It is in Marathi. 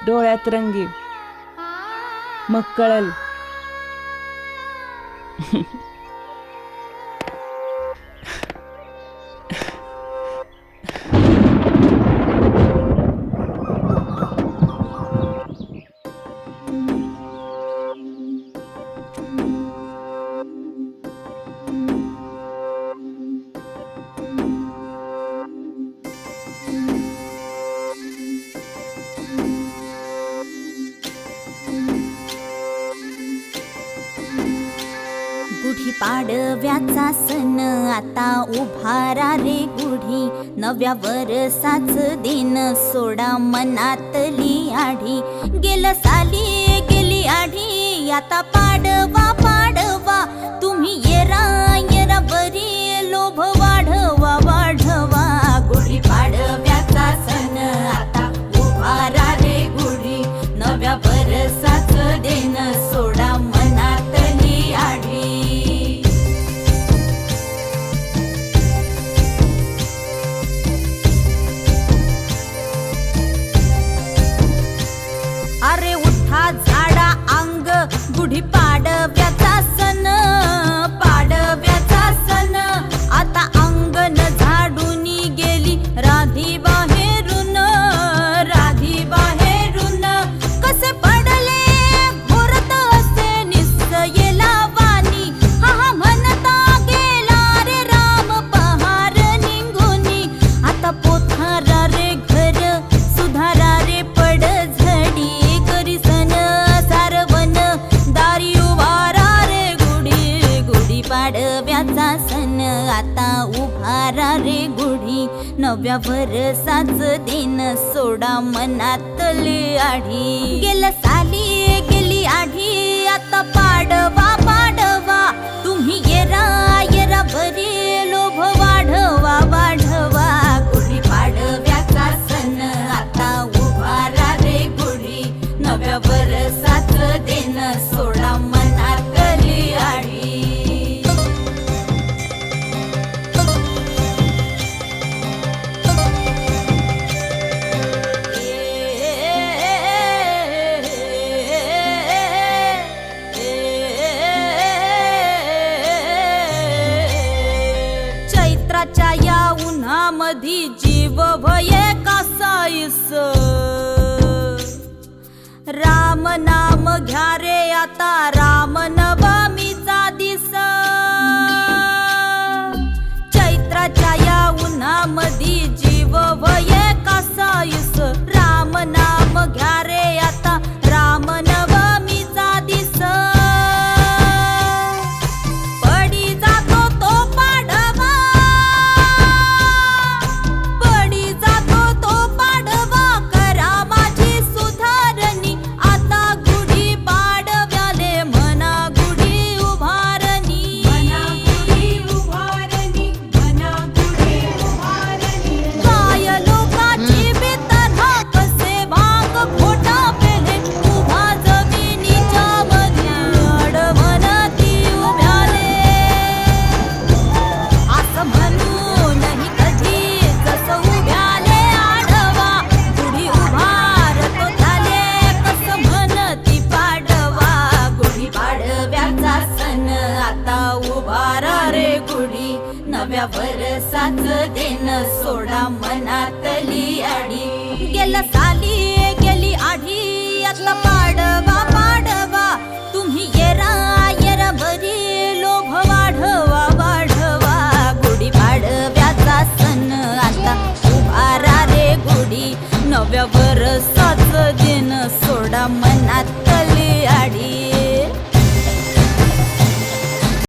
डोळ्यात रंगी मग कळल. गुढी पाडव्याचा सण आता उभारा रे गुढी, नव्या वर्षाच दिन सोडा मनातली आढी. गेलं साली गेली आढी, आता पाडवा पाडवा, तुम्ही येरा येरा बरी, लोभ वाढवा वाढवा. गुढी पाडव्याचा सण आता उभारा रे गुढी, नव्या वर्षाच दिन सोडा मनातली आढी. अरे उठा झाडा अंग, गुढी पाडव्याचा सण, पाडव्याचा सण. आता अंगण झाडून गेली राधी बाहेरून, राधी बाहेरून. कसे पडले घोरत असे निसयेला वाणी, हा म्हणता गेला रे राम पहार निघूनी. आता पोथारा रे घर सुधारा रे पड झडी, करी सन सारवन दारी उभारा रे गुढी. गुढी पाडव्याचा सण आता उभारा रे गुढी, नव्या वर्षाच दिन सोडा मनातली आढी. गेलं साली गेली आढी, आता पाडवा पाडवा, तुम्ही येरा येरा बरी, लोभ वाढवा वाढवा. गुढी पाडव्याचा सण आता उभारा रे गुढी, नव्या वर्षाच दिन सोडा मनातली आढी. चैत्राच्या या उन्हामधी जीव भये कासाईस, राम नाम घ्या रे आता राम नवमीचा दिस. चैत्राच्या या उन्हामधी जीव भये कासाईस, राम नाम घ्या रे आता राम नवमीचा दिस. पडी जातो तो पाडवा, पडी जातो तो पाडवा, करा माझी सुधारणी. आता गुढी पाडव्याले म्हणा गुढी उभारणी, म्हणा गुढी उभारणी, म्हणा गुढी उभारणी. काय लोकाची बेतना, कसे भाग खोटा पेले, उभा जमिनीच्या मध्ये अडवणती उभ्याले. असं म्हणूनही कधी जसं उभ्याले आडवा, गुढी उभारतो झाले कसं म्हणती पाडवा. गुढी पाडव्याचा सण आता उभारा रे गुढी, नव्या वर्षाच दिन सोडा मनातली आढी. गेलं साली गेली आढी, आता पाडवा पाडवा, तुम्ही येरा येरा बरी, लोभ वाढवा वाढवा. गुढी पाडव्याचा सण आता उभारा रे गुढी, नव्या वर्षाच दिन सोडा मनातली